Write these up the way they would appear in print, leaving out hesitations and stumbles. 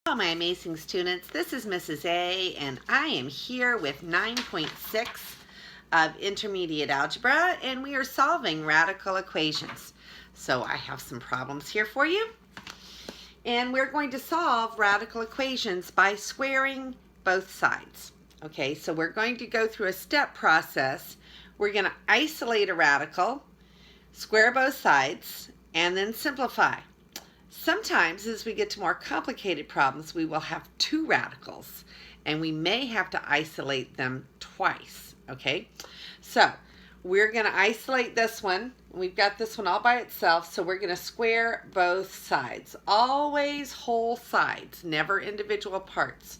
Hello my amazing students, this is Mrs. A and I am here with 9.6 of Intermediate Algebra and we are solving radical equations. So I have some problems here for you and we're going to solve radical equations by squaring both sides. Okay, so we're going to go through a step process. We're going to isolate a radical, square both sides, and then simplify. Sometimes as we get to more complicated problems, we will have two radicals and we may have to isolate them twice, okay? So we're going to isolate this one. We've got this one all by itself, so we're going to square both sides. Always whole sides, never individual parts.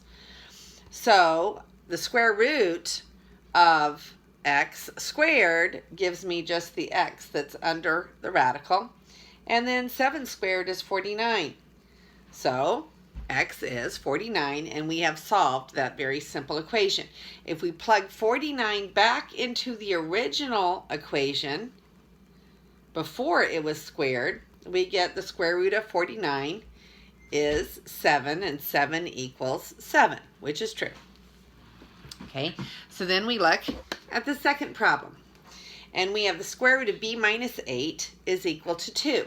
So the square root of x squared gives me just the x that's under the radical. And then 7 squared is 49. So x is 49 and we have solved that very simple equation. If we plug 49 back into the original equation before it was squared, we get the square root of 49 is 7 and 7 equals 7, which is true. Okay, so then we look at the second problem. And we have the square root of b minus 8 is equal to 2.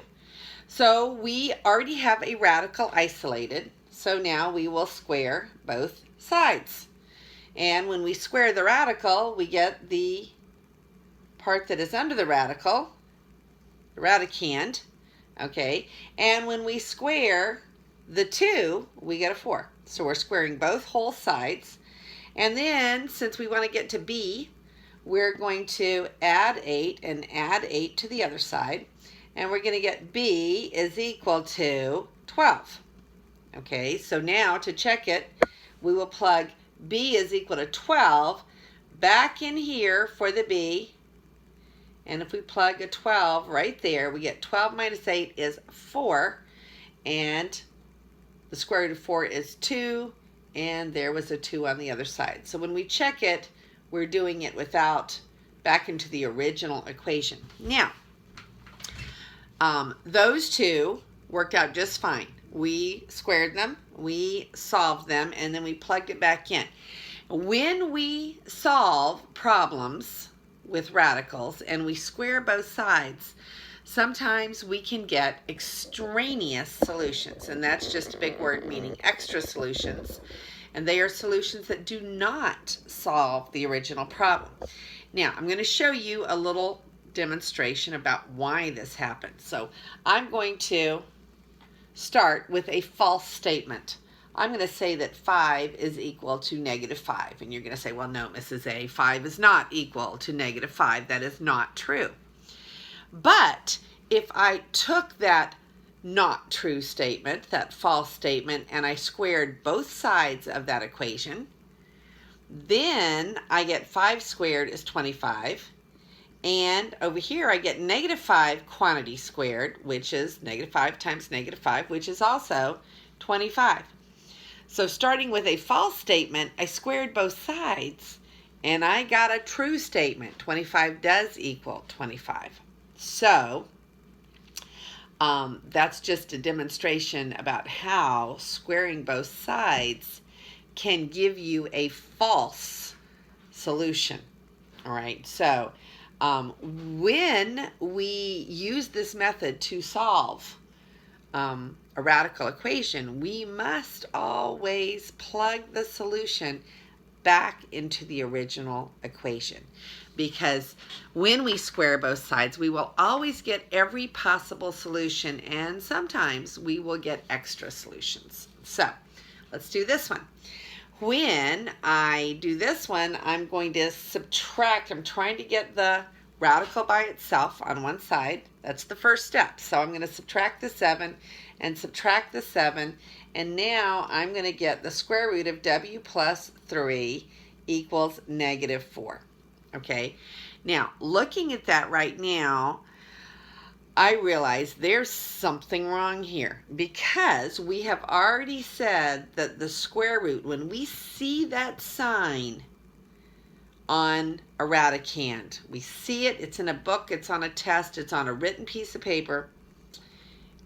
So we already have a radical isolated, so now we will square both sides. And when we square the radical, we get the part that is under the radical, the radicand, okay? And when we square the 2, we get a 4. So we're squaring both whole sides. And then, since we want to get to b, we're going to add 8 and add 8 to the other side. And we're going to get b is equal to 12. Okay, so now to check it, we will plug b is equal to 12 back in here for the b. And if we plug a 12 right there, we get 12 minus 8 is 4. And the square root of 4 is 2. And there was a 2 on the other side. So when we check it, we're doing it without back into the original equation. Now, those two worked out just fine. We squared them, we solved them, and then we plugged it back in. When we solve problems with radicals and we square both sides, sometimes we can get extraneous solutions, and that's just a big word meaning extra solutions. And they are solutions that do not solve the original problem. Now, I'm going to show you a little demonstration about why this happens. So I'm going to start with a false statement. I'm going to say that 5 is equal to negative 5. And you're going to say, well, no, Mrs. A, 5 is not equal to negative 5. That is not true. But if I took that not true statement, that false statement, and I squared both sides of that equation, then I get 5 squared is 25. And over here I get negative 5 quantity squared, which is negative 5 times negative 5, which is also 25. So starting with a false statement, I squared both sides, and I got a true statement. 25 does equal 25. So that's just a demonstration about how squaring both sides can give you a false solution. All right, so when we use this method to solve a radical equation, we must always plug the solution back into the original equation. Because when we square both sides, we will always get every possible solution, and sometimes we will get extra solutions. So let's do this one. When I do this one, I'm going to subtract. I'm trying to get the radical by itself on one side. That's the first step. So I'm going to subtract the 7 and subtract the 7. And now I'm going to get the square root of w plus 3 equals negative 4. Okay, now looking at that right now, I realize there's something wrong here because we have already said that the square root, when we see that sign on a radicand, we see it, it's in a book, it's on a test, it's on a written piece of paper,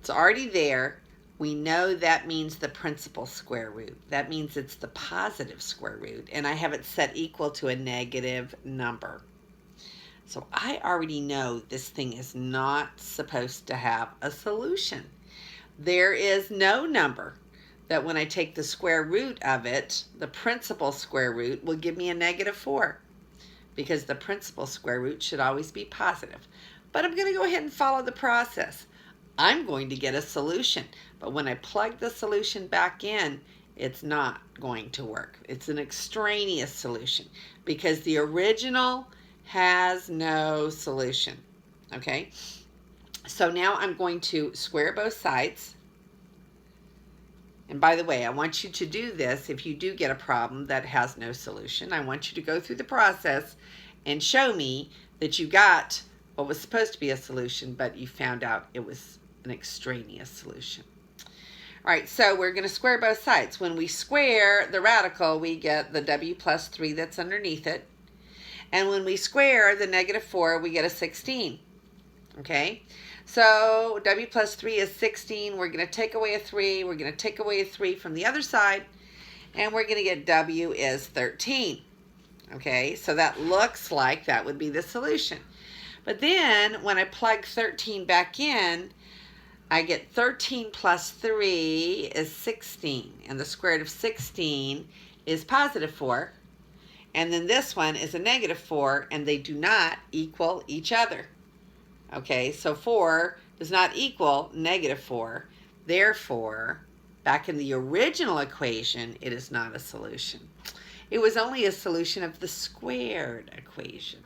it's already there. we know that means the principal square root. That means it's the positive square root, and I have it set equal to a negative number. So I already know this thing is not supposed to have a solution. There is no number that when I take the square root of it, the principal square root will give me a -4, because the principal square root should always be positive. But I'm going to go ahead and follow the process. I'm going to get a solution, but when I plug the solution back in, it's not going to work. It's an extraneous solution because the original has no solution. Okay, so now I'm going to square both sides. And by the way, I want you to do this if you do get a problem that has no solution. I want you to go through the process and show me that you got what was supposed to be a solution, but you found out it was an extraneous solution. All right, so we're going to square both sides. When we square the radical, we get the w plus 3 that's underneath it. And when we square the -4, we get a 16. Okay, so w plus 3 is 16. We're going to take away a 3. We're going to take away a 3 from the other side. And we're going to get w is 13. Okay, so that looks like that would be the solution. But then when I plug 13 back in, I get 13 plus 3 is 16. And the square root of 16 is +4. And then this one is a -4, and they do not equal each other. Okay, so 4 does not equal -4. Therefore, back in the original equation, it is not a solution. It was only a solution of the squared equation.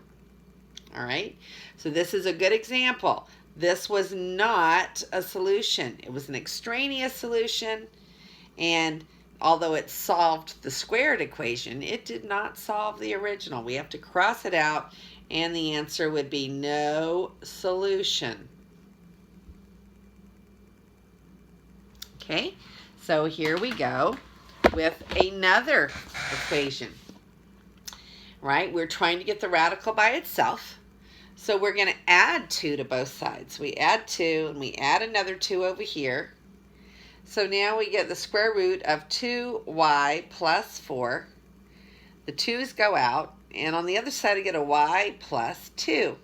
All right, so this is a good example. This was not a solution. It was an extraneous solution, and although it solved the squared equation, it did not solve the original. We have to cross it out, and the answer would be no solution. Okay, so here we go with another equation. Right, we're trying to get the radical by itself. So we're going to add 2 to both sides. We add 2, and we add another 2 over here. So now we get the square root of 2y plus 4. The 2's go out, and on the other side I get a y plus 2.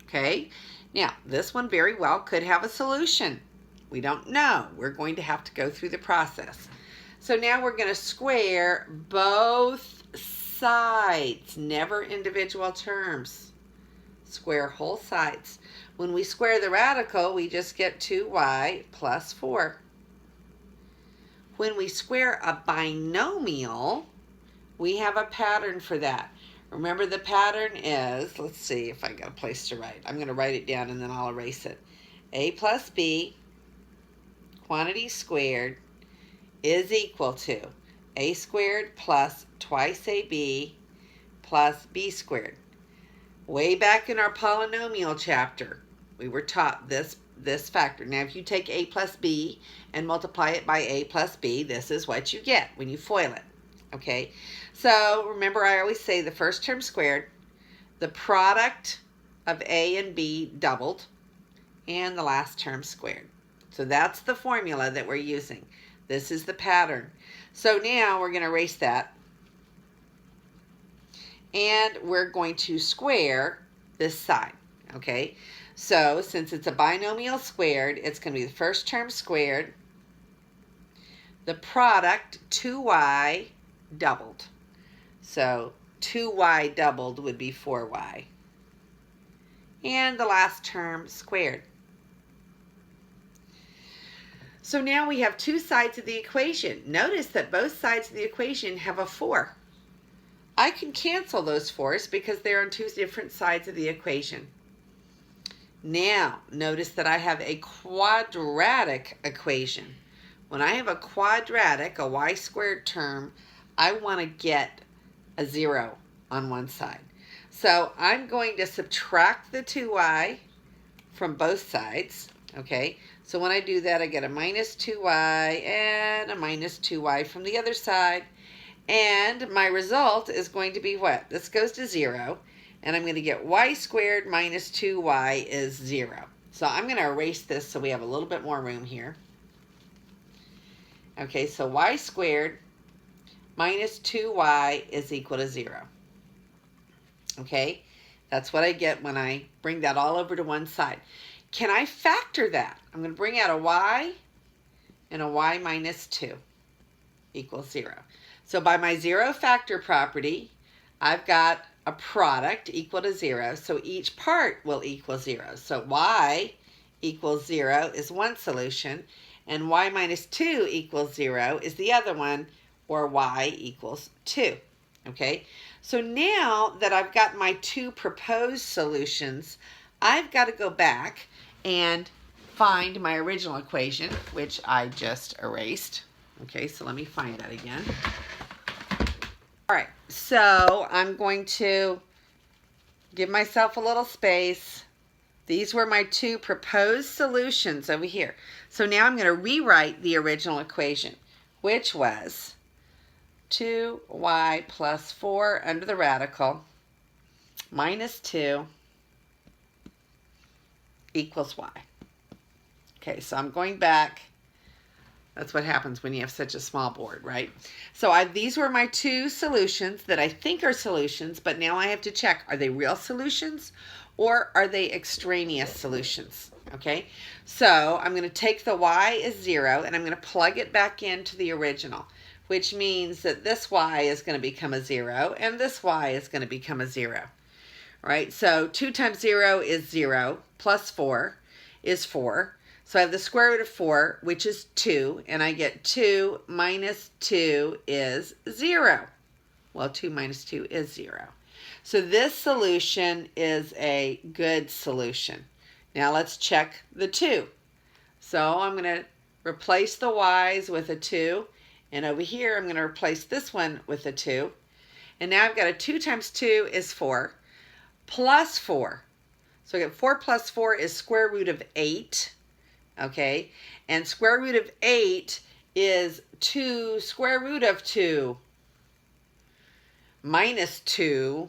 Okay, now this one very well could have a solution. We don't know. We're going to have to go through the process. So now we're going to square both sides, never individual terms. Square whole sides. When we square the radical, we just get 2y plus 4. When we square a binomial, we have a pattern for that. Remember, the pattern is, let's see if I got a place to write. I'm going to write it down and then I'll erase it. A plus b, quantity squared, is equal to a squared plus twice ab plus b squared. Way back in our polynomial chapter, we were taught this factor. Now, if you take a plus b and multiply it by a plus b, this is what you get when you FOIL it. Okay, so remember, I always say the first term squared, the product of a and b doubled, and the last term squared. So that's the formula that we're using. This is the pattern. So now we're going to erase that. And we're going to square this side. Okay, so since it's a binomial squared, it's going to be the first term squared, the product 2y doubled. So 2y doubled would be 4y. And the last term squared. So now we have two sides of the equation. Notice that both sides of the equation have a 4. I can cancel those 4's because they're on two different sides of the equation. Now, notice that I have a quadratic equation. When I have a quadratic, a y squared term, I want to get a 0 on one side. So I'm going to subtract the 2y from both sides. Okay, so when I do that, I get a minus 2y and a minus 2y from the other side. And my result is going to be what? This goes to 0. And I'm going to get y squared minus 2y is 0. So I'm going to erase this so we have a little bit more room here. Okay, so y squared minus 2y is equal to 0. Okay, that's what I get when I bring that all over to one side. Can I factor that? I'm going to bring out a y and a y minus 2 equals 0. So by my zero factor property, I've got a product equal to 0, so each part will equal 0. So y equals 0 is one solution, and y minus 2 equals 0 is the other one, or y equals 2. Okay, so now that I've got my two proposed solutions, I've got to go back and find my original equation, which I just erased. Okay, so let me find that again. All right, so I'm going to give myself a little space. These were my two proposed solutions over here. So now I'm going to rewrite the original equation, which was 2y plus 4 under the radical minus 2 equals y. Okay, so I'm going back. That's what happens when you have such a small board, right? So these were my two solutions that I think are solutions, but now I have to check, are they real solutions or are they extraneous solutions? Okay, so I'm going to take the y as 0 and I'm going to plug it back into the original, which means that this y is going to become a 0 and this y is going to become a 0. Right, so 2 times 0 is 0, plus 4 is 4. So I have the square root of 4, which is 2, and I get 2 minus 2 is 0. Well, 2 minus 2 is 0. So this solution is a good solution. Now let's check the 2. So I'm going to replace the y's with a 2, and over here I'm going to replace this one with a 2. And now I've got a 2 times 2 is 4, plus 4. So I get 4 plus 4 is square root of 8. Okay, and square root of 8 is 2 square root of 2 minus 2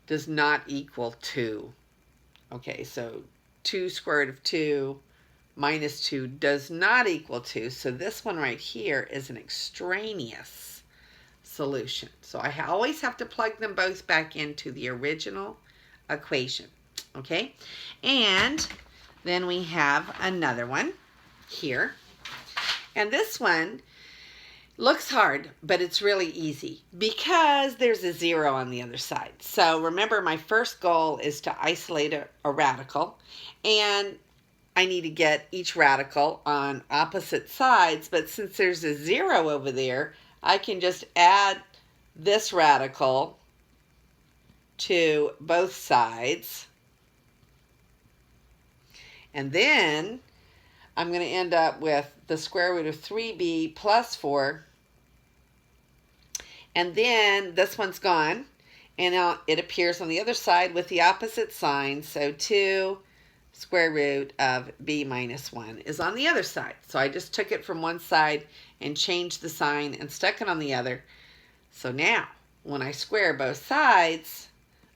does not equal 2. Okay, so 2 square root of 2 minus 2 does not equal 2. So this one right here is an extraneous solution. So I always have to plug them both back into the original equation. Okay, and then we have another one here. And this one looks hard, but it's really easy because there's a 0 on the other side. So remember, my first goal is to isolate a radical, and I need to get each radical on opposite sides. But since there's a 0 over there, I can just add this radical to both sides. And then I'm going to end up with the square root of 3b plus 4. And then this one's gone. And now it appears on the other side with the opposite sign. So 2 square root of b minus 1 is on the other side. So I just took it from one side and changed the sign and stuck it on the other. So now when I square both sides,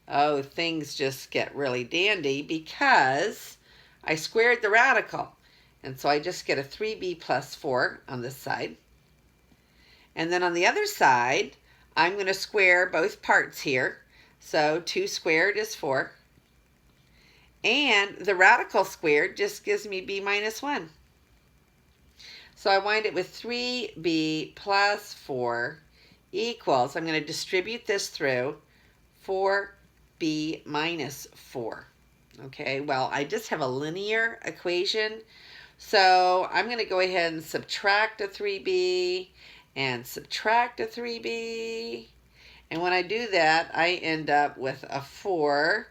oh, things just get really dandy because I squared the radical, and so I just get a 3b plus 4 on this side. And then on the other side, I'm going to square both parts here. So 2 squared is 4. And the radical squared just gives me b minus 1. So I wind it with 3b plus 4 equals, I'm going to distribute this through 4b minus 4. Okay, well, I just have a linear equation, so I'm going to go ahead and subtract a 3b and subtract a 3b, and when I do that, I end up with a 4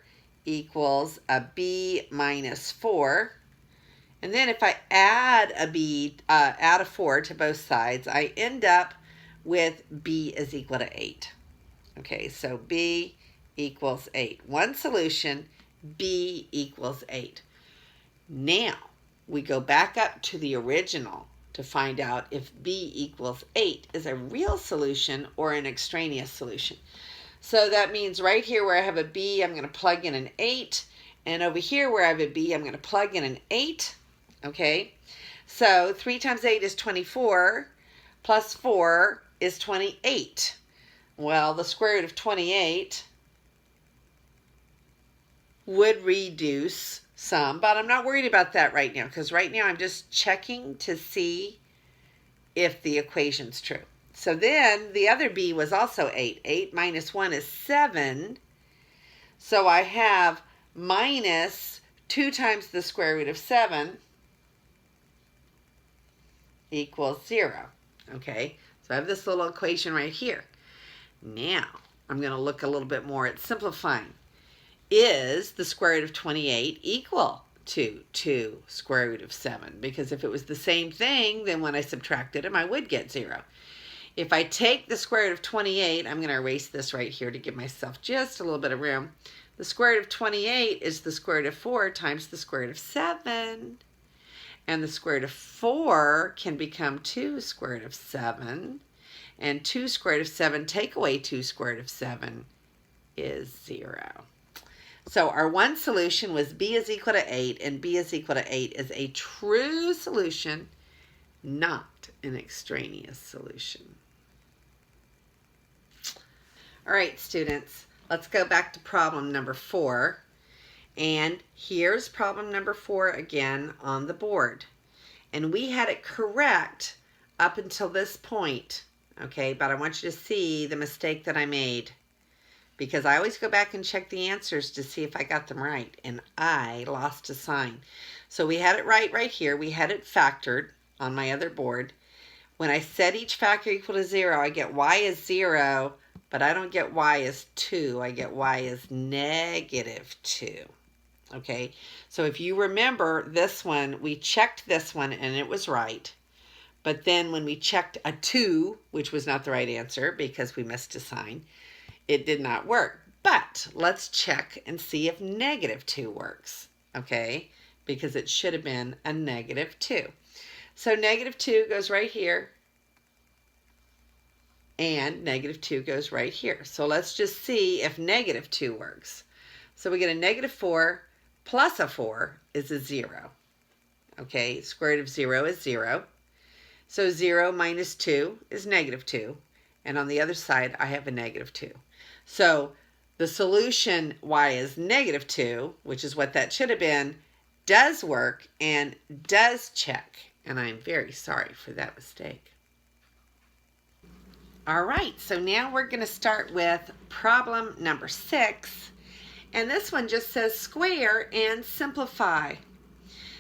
equals a b minus 4, and then if I add a 4 to both sides, I end up with b is equal to 8. Okay, so b equals 8. One solution, b equals 8. Now we go back up to the original to find out if b equals 8 is a real solution or an extraneous solution. So that means right here where I have a b, I'm going to plug in an 8, And over here where I have a b, I'm going to plug in an 8. Okay, so 3 times 8 is 24, plus 4 is 28. Well, the square root of 28 would reduce some, but I'm not worried about that right now, because right now I'm just checking to see if the equation's true. So then the other b was also 8. 8 minus 1 is 7. So I have minus 2 times the square root of 7 equals 0. Okay, so I have this little equation right here. Now, I'm going to look a little bit more at simplifying. Is the square root of 28 equal to 2 square root of 7? Because if it was the same thing, then when I subtracted them, I would get 0. If I take the square root of 28, I'm going to erase this right here to give myself just a little bit of room. The square root of 28 is the square root of 4 times the square root of 7. And the square root of 4 can become 2 square root of 7. And 2 square root of 7, take away 2 square root of 7 is 0. So our one solution was b is equal to 8, and b is equal to 8 is a true solution, not an extraneous solution. All right, students, let's go back to problem number 4. And here's problem number 4 again on the board. And we had it correct up until this point, okay? But I want you to see the mistake that I made, because I always go back and check the answers to see if I got them right, and I lost a sign. So we had it right here. We had it factored on my other board. When I set each factor equal to 0, I get y is 0, but I don't get y is 2. I get y is negative 2. Okay, so if you remember this one, we checked this one and it was right. But then when we checked a 2, which was not the right answer because we missed a sign, it did not work. But let's check and see if negative 2 works, okay? Because it should have been a negative 2. So negative 2 goes right here, and negative 2 goes right here. So let's just see if negative 2 works. So we get a negative 4 plus a 4 is a 0. Okay, square root of 0 is 0. So 0 minus 2 is negative 2. And on the other side, I have a negative 2. So the solution y is negative 2, which is what that should have been, does work and does check. And I'm very sorry for that mistake. All right, so now we're going to start with problem number 6. And this one just says square and simplify.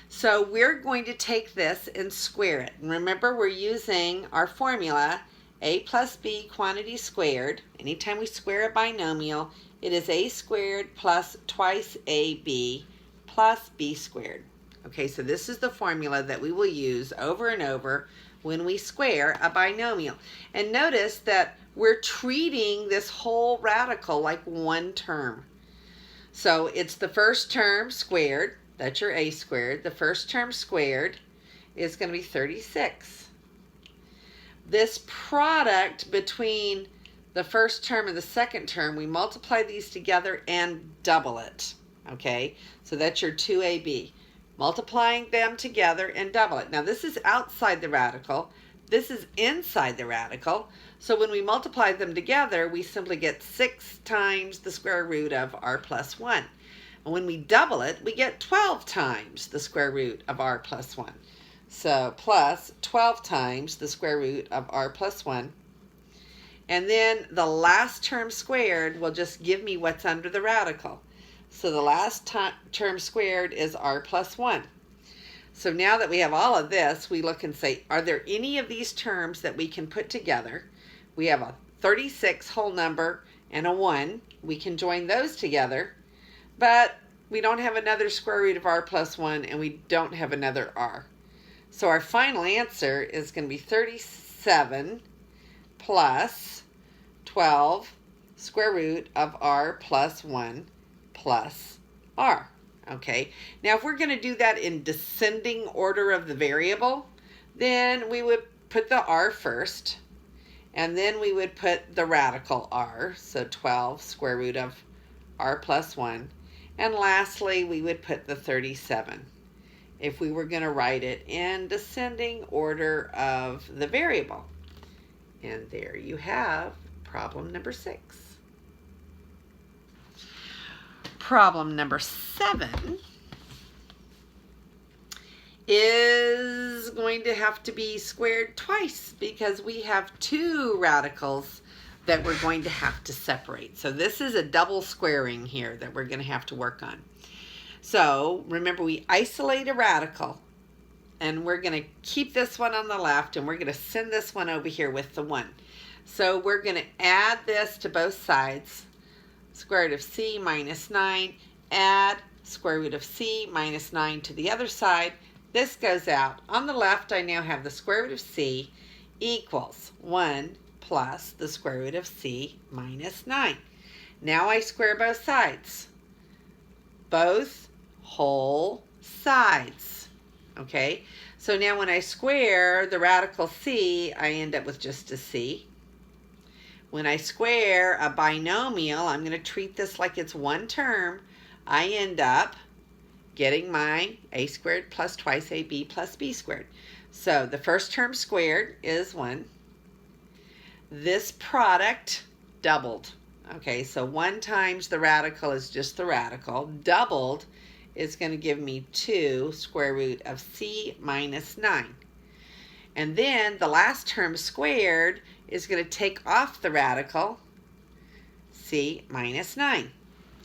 So we're going to take this and square it. And remember, we're using our formula, a plus b quantity squared. Anytime we square a binomial, it is a squared plus twice ab plus b squared. Okay, so this is the formula that we will use over and over when we square a binomial. And notice that we're treating this whole radical like one term. So it's the first term squared, that's your a squared. The first term squared is going to be 36. This product between the first term and the second term, we multiply these together and double it. Okay, so that's your 2ab. Multiplying them together and double it. Now this is outside the radical. This is inside the radical. So when we multiply them together, we simply get 6 times the square root of r plus 1. And when we double it, we get 12 times the square root of r plus 1. So plus 12 times the square root of r plus 1. And then the last term squared will just give me what's under the radical. So the last term squared is r plus 1. So now that we have all of this, we look and say, are there any of these terms that we can put together? We have a 36 whole number and a 1. We can join those together, but we don't have another square root of r plus 1, and we don't have another r. So our final answer is going to be 37 plus 12 square root of r plus 1 plus r. Okay, now if we're going to do that in descending order of the variable, then we would put the r first, and then we would put the radical r, so 12 square root of r plus 1, And lastly, we would put the 37 if we were going to write it in descending order of the variable. And there you have problem number 6. Problem number 7 is going to have to be squared twice because we have 2 radicals that we're going to have to separate. So this is a double squaring here that we're going to have to work on. So remember, we isolate a radical, and we're going to keep this one on the left, and we're going to send this one over here with the 1. So we're going to add this to both sides. Square root of c minus 9, add square root of c minus 9 to the other side. This goes out. On the left, I now have the square root of c equals 1 plus the square root of c minus 9. Now I square both sides. Both whole sides. Okay? So now when I square the radical c, I end up with just a c. When I square a binomial, I'm going to treat this like it's one term. I end up getting my a squared plus twice ab plus b squared. So the first term squared is 1. This product doubled. Okay, so 1 times the radical is just the radical. Doubled is going to give me 2 square root of c minus 9. And then the last term squared is going to take off the radical, c minus 9.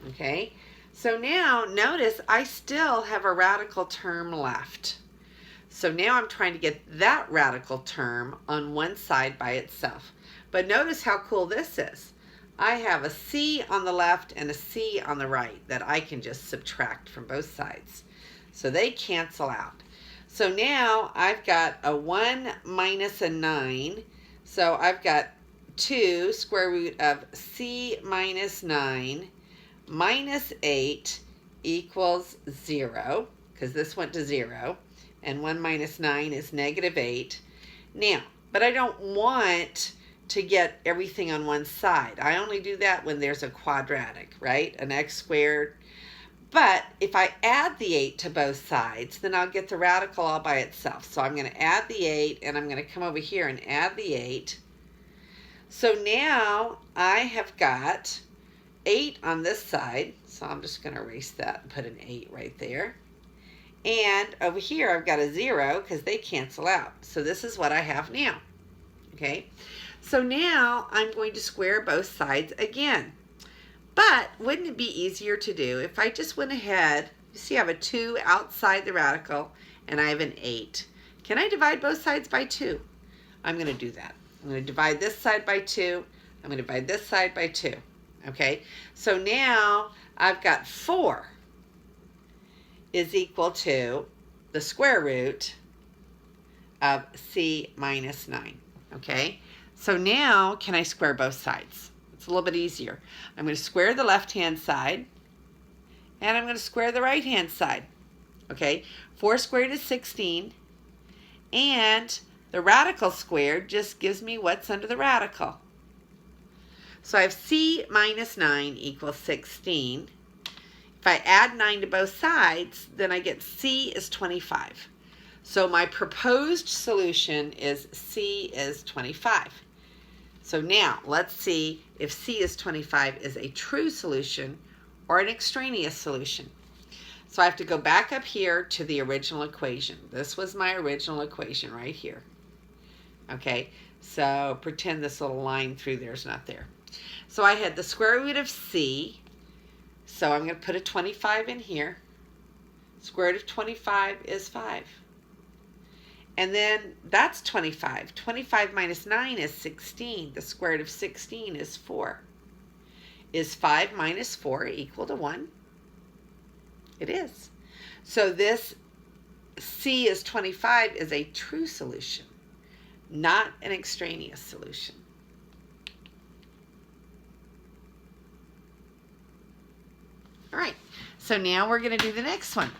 Okay, so now notice I still have a radical term left. So now I'm trying to get that radical term on one side by itself. But notice how cool this is. I have a c on the left and a c on the right that I can just subtract from both sides. So they cancel out. So now I've got a 1 minus a 9. So I've got 2 square root of c minus 9 minus 8 equals 0, because this went to 0. And 1 minus 9 is negative 8. Now, but I don't want to get everything on one side. I only do that when there's a quadratic, right? An x squared. But if I add the 8 to both sides, then I'll get the radical all by itself. So I'm going to add the 8, and I'm going to come over here and add the 8. So now I have got 8 on this side. So I'm just going to erase that and put an 8 right there. And over here I've got a 0 because they cancel out. So this is what I have now. Okay, so now I'm going to square both sides again. But wouldn't it be easier to do if I just went ahead, you see I have a 2 outside the radical and I have an 8. Can I divide both sides by 2? I'm going to do that. I'm going to divide this side by 2. I'm going to divide this side by 2. Okay, so now I've got 4 is equal to the square root of c minus 9. Okay, so now can I square both sides? It's a little bit easier. I'm going to square the left-hand side, and I'm going to square the right-hand side. Okay, 4 squared is 16, and the radical squared just gives me what's under the radical. So I have c minus 9 equals 16. If I add 9 to both sides, then I get c is 25. So my proposed solution is c is 25. So now let's see if c is 25 is a true solution or an extraneous solution. So I have to go back up here to the original equation. This was my original equation right here. Okay, so pretend this little line through there is not there. So I had the square root of c. So I'm going to put a 25 in here. Square root of 25 is 5. And then that's 25. 25 minus 9 is 16. The square root of 16 is 4. Is 5 minus 4 equal to 1? It is. So this c is 25 is a true solution, not an extraneous solution. All right, so now we're going to do the next one.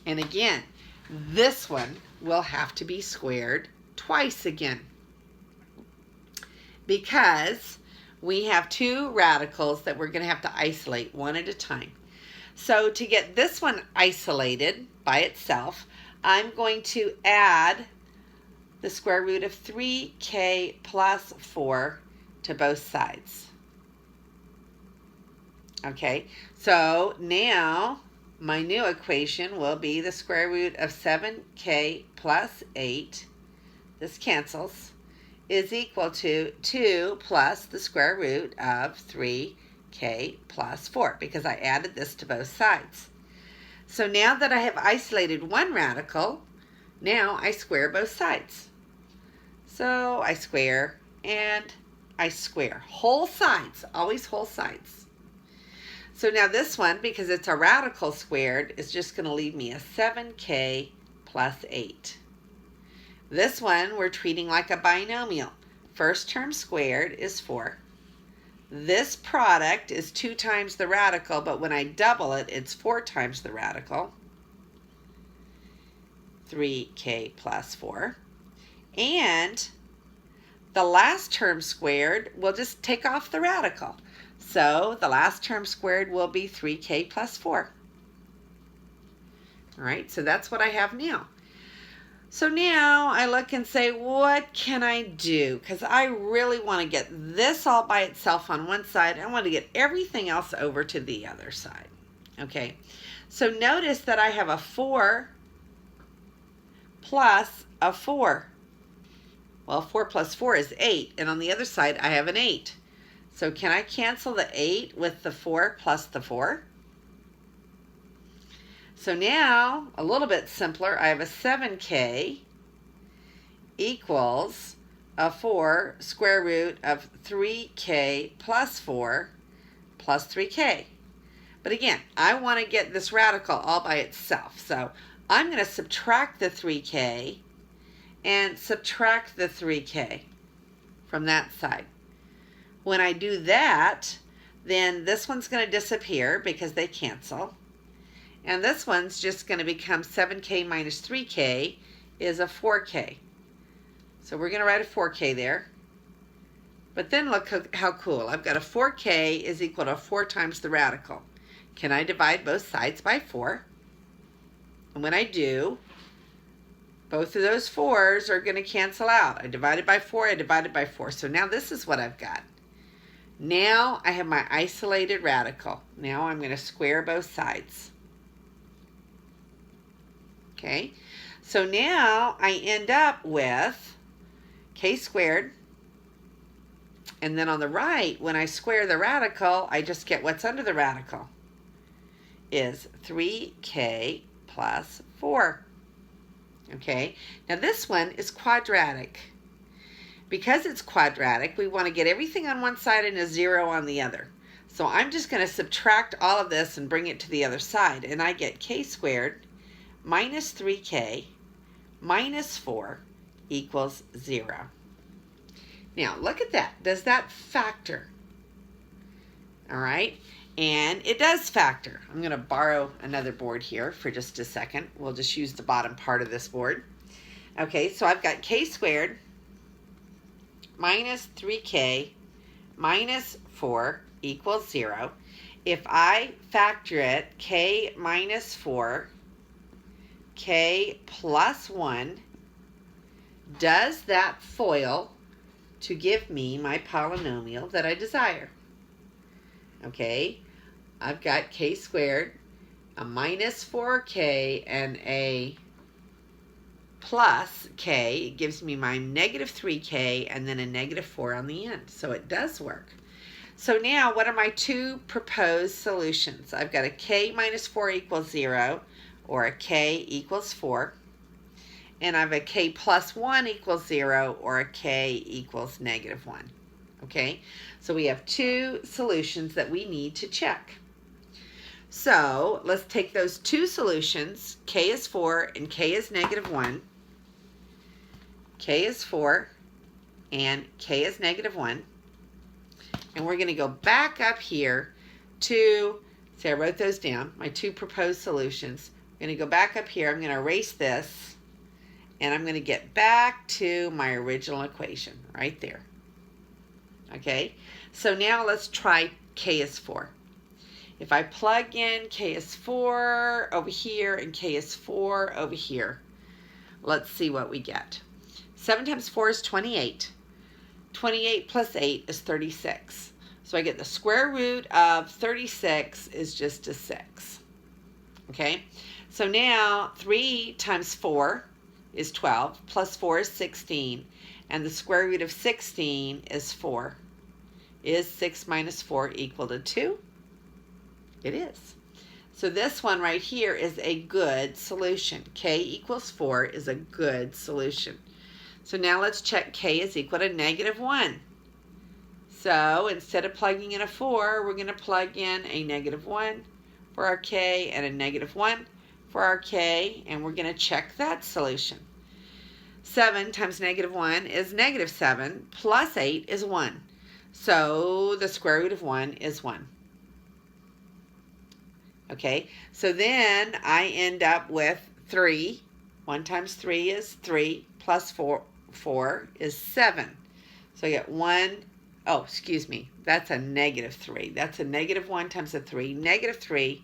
And again, this one will have to be squared twice again, because we have 2 radicals that we're going to have to isolate one at a time. So to get this one isolated by itself, I'm going to add the square root of 3k plus 4 to both sides. Okay, so now my new equation will be the square root of 7k plus 8, this cancels, is equal to 2 plus the square root of 3k plus 4, because I added this to both sides. So now that I have isolated one radical, now I square both sides. So I square and I square. Whole sides, always whole sides. So now this one, because it's a radical squared, is just going to leave me a 7k plus 8. This one we're treating like a binomial. First term squared is 4. This product is 2 times the radical, but when I double it, it's 4 times the radical. 3k plus 4. And the last term squared, we'll just take off the radical. So the last term squared will be 3k plus 4. All right, so that's what I have now. So now I look and say, what can I do? Because I really want to get this all by itself on one side. I want to get everything else over to the other side. Okay, so notice that I have a 4 plus a 4. Well, 4 plus 4 is 8, and on the other side I have an 8. So can I cancel the 8 with the 4 plus the 4? So now, a little bit simpler, I have a 7k equals a 4 square root of 3k plus 4 plus 3k. But again, I want to get this radical all by itself. So I'm going to subtract the 3k and subtract the 3k from that side. When I do that, then this one's going to disappear because they cancel. And this one's just going to become 7k minus 3k is a 4k. So we're going to write a 4k there. But then look how cool. I've got a 4k is equal to 4 times the radical. Can I divide both sides by 4? And when I do, both of those 4s are going to cancel out. I divided by 4, I divided by 4. So now this is what I've got. Now I have my isolated radical. Now I'm going to square both sides. Okay, so now I end up with k squared. And then on the right, when I square the radical, I just get what's under the radical is 3k plus 4. Okay, now this one is quadratic. Because it's quadratic, we want to get everything on one side and a 0 on the other. So I'm just going to subtract all of this and bring it to the other side. And I get k squared minus 3k minus 4 equals 0. Now look at that. Does that factor? All right. And it does factor. I'm going to borrow another board here for just a second. We'll just use the bottom part of this board. Okay, so I've got k squared minus 3k minus 4 equals 0. If I factor it, k minus 4, k plus 1, does that FOIL to give me my polynomial that I desire? Okay, I've got k squared, a minus 4k, and a plus k. It gives me my negative 3k and then a negative 4 on the end. So it does work. So now what are my two proposed solutions? I've got a k minus 4 equals 0, or a k equals 4. And I have a k plus 1 equals 0, or a k equals negative 1. Okay, so we have two solutions that we need to check. So let's take those two solutions. K is 4 and k is negative 1. K is 4 and k is negative 1. And we're going to go back up here to, see, I wrote those down, my two proposed solutions. I'm going to go back up here. I'm going to erase this, and I'm going to get back to my original equation right there. Okay, so now let's try k is 4. If I plug in k is 4 over here and k is 4 over here, let's see what we get. 7 times 4 is 28. 28 plus 8 is 36. So I get the square root of 36 is just a 6. Okay, so now 3 times 4 is 12, plus 4 is 16, and the square root of 16 is 4. Is 6 minus 4 equal to 2? It is. So this one right here is a good solution. K equals 4 is a good solution. So now let's check k is equal to -1. So instead of plugging in a 4, we're going to plug in a -1 for our k and a -1 for our k, and we're going to check that solution. 7 times -1 is -7, plus 8 is 1. So the square root of 1 is 1. Okay, so then I end up with 3. 1 times 3 is 3, plus 4 is 7. So I get 1, oh, excuse me, that's a -3. That's a -1 times a 3. -3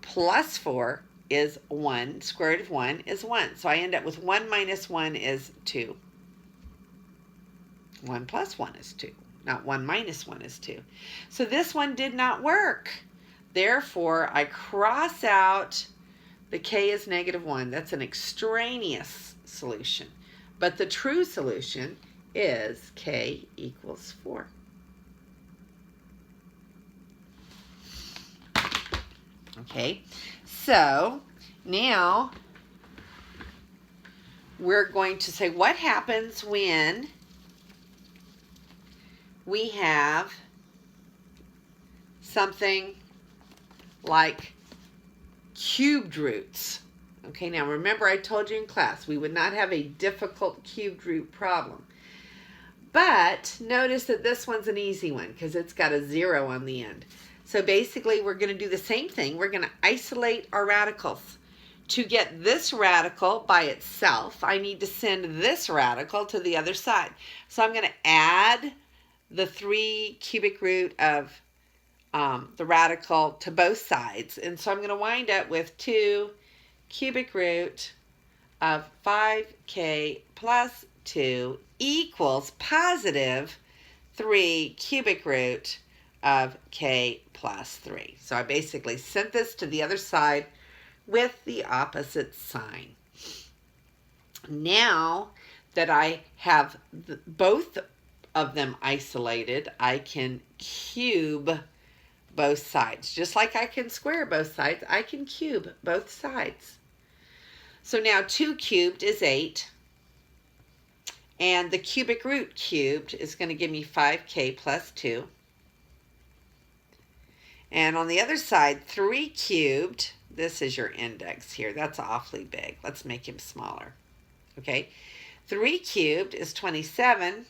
plus 4 is 1. Square root of 1 is 1. So I end up with 1 minus 1 is 2. 1 plus 1 is 2. Not 1 minus 1 is 2. So this one did not work. Therefore, I cross out the k is -1. That's an extraneous solution. But the true solution is k equals 4. Okay, so now we're going to say what happens when we have something like cubed roots. Okay, now remember I told you in class we would not have a difficult cubed root problem. But notice that this one's an easy one because it's got a 0 on the end. So basically we're going to do the same thing. We're going to isolate our radicals. To get this radical by itself, I need to send this radical to the other side. So I'm going to add the 3 cubic root of the radical to both sides. And so I'm going to wind up with 2 cubic root of 5k plus 2 equals positive 3 cubic root of k plus 3. So I basically sent this to the other side with the opposite sign. Now that I have both of them isolated, I can cube both sides. Just like I can square both sides, I can cube both sides. So now 2 cubed is 8. And the cubic root cubed is going to give me 5k plus 2. And on the other side, 3 cubed, this is your index here. That's awfully big. Let's make him smaller. Okay, 3 cubed is 27.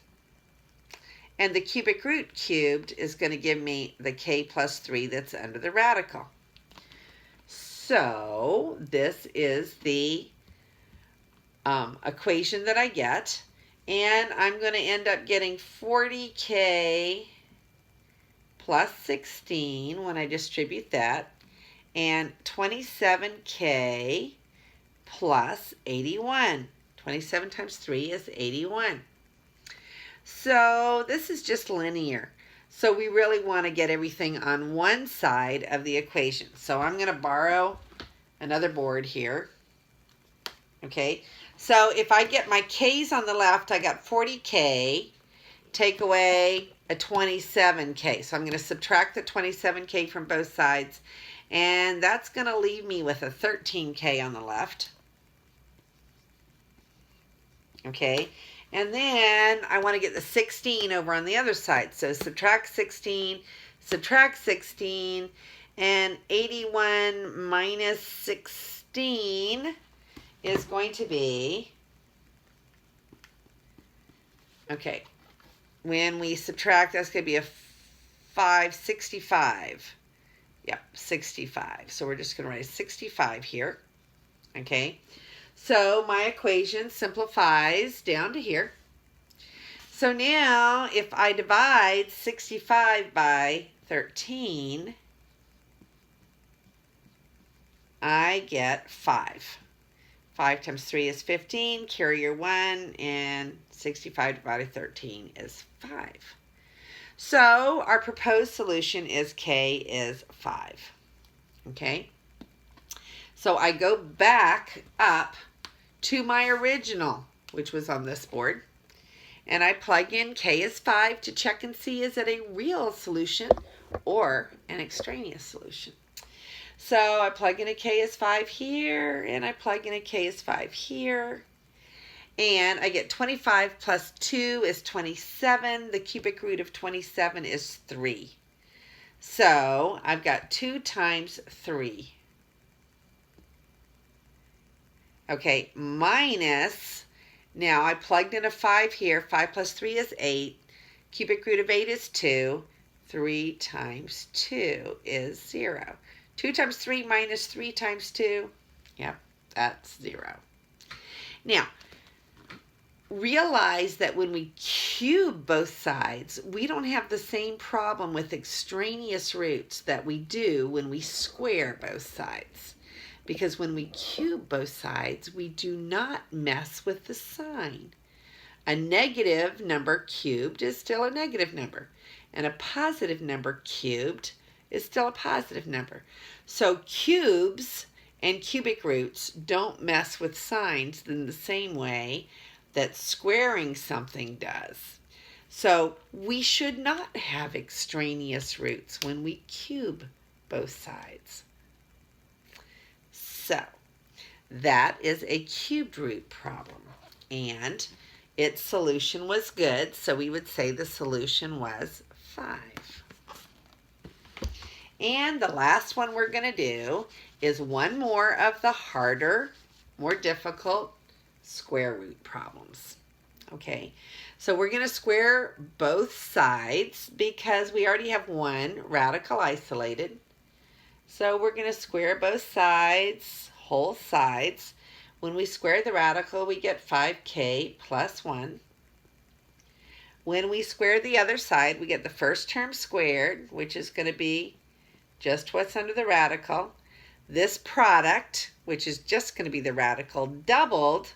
And the cubic root cubed is going to give me the k plus 3 that's under the radical. So this is the equation that I get. And I'm going to end up getting 40k plus 16 when I distribute that. And 27k plus 81. 27 times 3 is 81. So this is just linear. So we really want to get everything on one side of the equation. So I'm going to borrow another board here. Okay, so if I get my k's on the left, I got 40k, take away a 27k. So I'm going to subtract the 27k from both sides, and that's going to leave me with a 13k on the left. Okay, and then I want to get the 16 over on the other side. So subtract 16, and 81 minus 16 is going to be, okay, when we subtract, that's going to be a 65. Yep, 65. So we're just going to write a 65 here. Okay, so my equation simplifies down to here. So now if I divide 65 by 13, I get 5. 5 times 3 is 15, carry your 1, and 65 divided by 13 is 5. So our proposed solution is K is 5. Okay? So I go back up to my original, which was on this board, and I plug in K is 5 to check and see is it a real solution or an extraneous solution. So I plug in a K is 5 here, and I plug in a K is 5 here, and I get 25 plus 2 is 27. The cubic root of 27 is 3. So I've got 2 times 3. Okay, minus, now I plugged in a 5 here. 5 plus 3 is 8. Cubic root of 8 is 2. 3 times 2 is 0. 2 times 3 minus 3 times 2, yep, that's 0. Now, realize that when we cube both sides, we don't have the same problem with extraneous roots that we do when we square both sides. Because when we cube both sides, we do not mess with the sign. A negative number cubed is still a negative number, and a positive number cubed is still a positive number. So cubes and cubic roots don't mess with signs in the same way that squaring something does. So we should not have extraneous roots when we cube both sides. So that is a cubed root problem, and its solution was good, so we would say the solution was 5. And the last one we're going to do is one more of the harder, more difficult square root problems. Okay, so we're going to square both sides because we already have one radical isolated. So we're going to square both sides, whole sides. When we square the radical, we get 5k plus 1. When we square the other side, we get the first term squared, which is going to be just what's under the radical. This product, which is just going to be the radical, doubled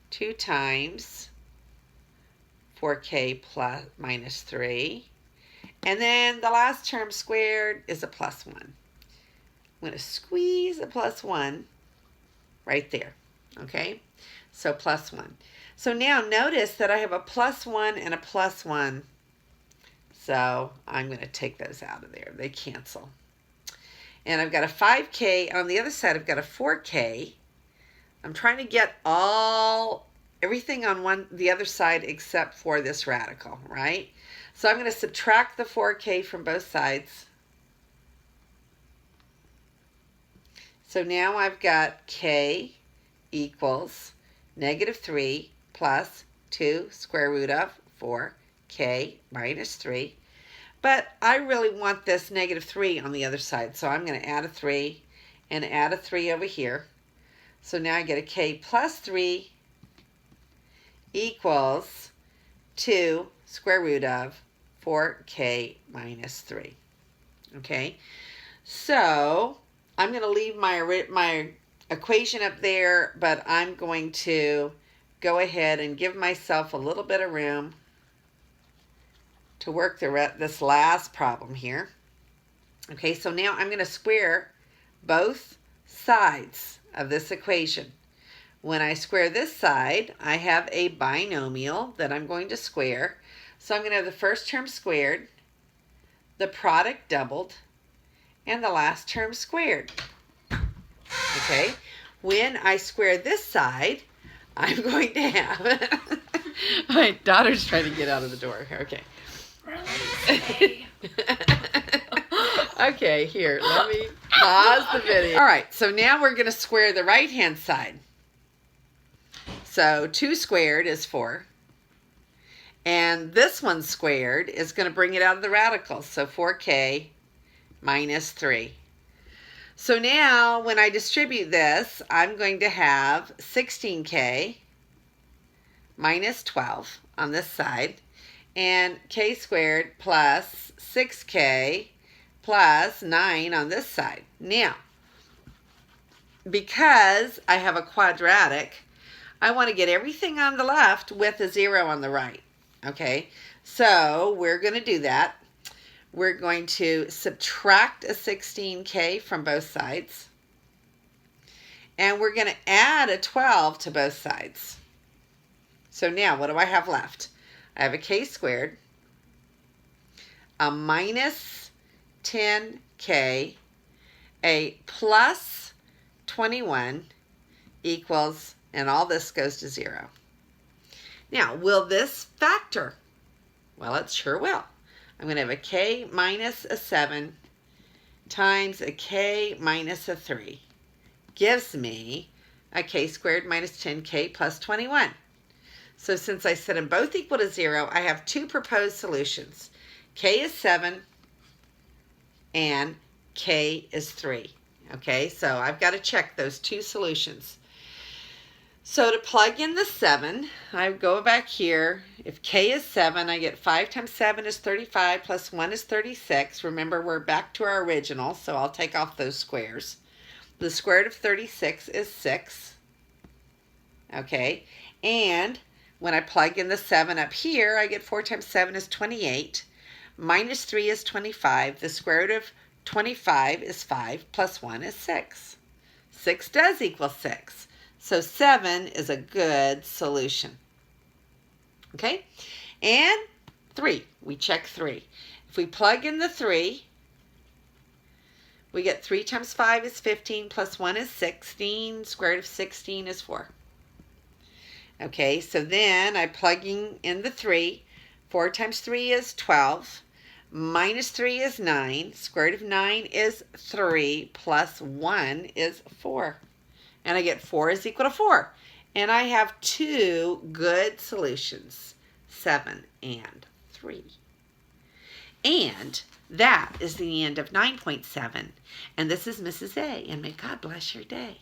2 times 4k plus minus 3. And then the last term squared is a plus 1. I'm going to squeeze a plus 1 right there. Okay? So plus 1. So now notice that I have a plus 1 and a plus 1. So I'm going to take those out of there. They cancel. And I've got a 5k. On the other side, I've got a 4k. I'm trying to get everything on the other side except for this radical, right? So I'm going to subtract the 4k from both sides. So now I've got k equals negative 3 plus 2 square root of 4k minus 3. But I really want this negative 3 on the other side, so I'm going to add a 3 and add a 3 over here. So now I get a k plus 3 equals 2 square root of 4k minus 3. Okay, so I'm going to leave my equation up there, but I'm going to go ahead and give myself a little bit of room to work this last problem here. Okay, so now I'm going to square both sides of this equation. When I square this side, I have a binomial that I'm going to square. So I'm going to have the first term squared, the product doubled, and the last term squared. Okay, when I square this side, I'm going to have... My daughter's trying to get out of the door. Okay. Okay, here, let me pause the video. All right, so now we're going to square the right-hand side. So 2 squared is 4. And this one squared is going to bring it out of the radical. So 4k minus 3. So now when I distribute this, I'm going to have 16k minus 12 on this side. And k squared plus 6k plus 9 on this side. Now, because I have a quadratic, I want to get everything on the left with a 0 on the right. Okay, so we're going to do that. We're going to subtract a 16k from both sides. And we're going to add a 12 to both sides. So now what do I have left? I have a k squared, a minus 10k, a plus 21 equals, and all this goes to 0. Now, will this factor? Well, it sure will. I'm going to have a k minus a 7 times a k minus a 3 gives me a k squared minus 10k plus 21. So since I set them both equal to 0, I have two proposed solutions. K is 7 and k is 3. Okay, so I've got to check those two solutions. So to plug in the 7, I go back here. If k is 7, I get 5 times 7 is 35 plus 1 is 36. Remember, we're back to our original, so I'll take off those squares. The square root of 36 is 6. Okay, and when I plug in the 7 up here, I get 4 times 7 is 28. Minus 3 is 25. The square root of 25 is 5 plus 1 is 6. 6 does equal 6. So 7 is a good solution. Okay, and 3. We check 3. If we plug in the 3, we get 3 times 5 is 15 plus 1 is 16. Square root of 16 is 4. Okay, so then I'm plugging in the 3. 4 times 3 is 12. Minus 3 is 9. Square root of 9 is 3 plus 1 is 4. And I get 4 is equal to 4. And I have two good solutions, 7 and 3. And that is the end of 9.7. And this is Mrs. A. And may God bless your day.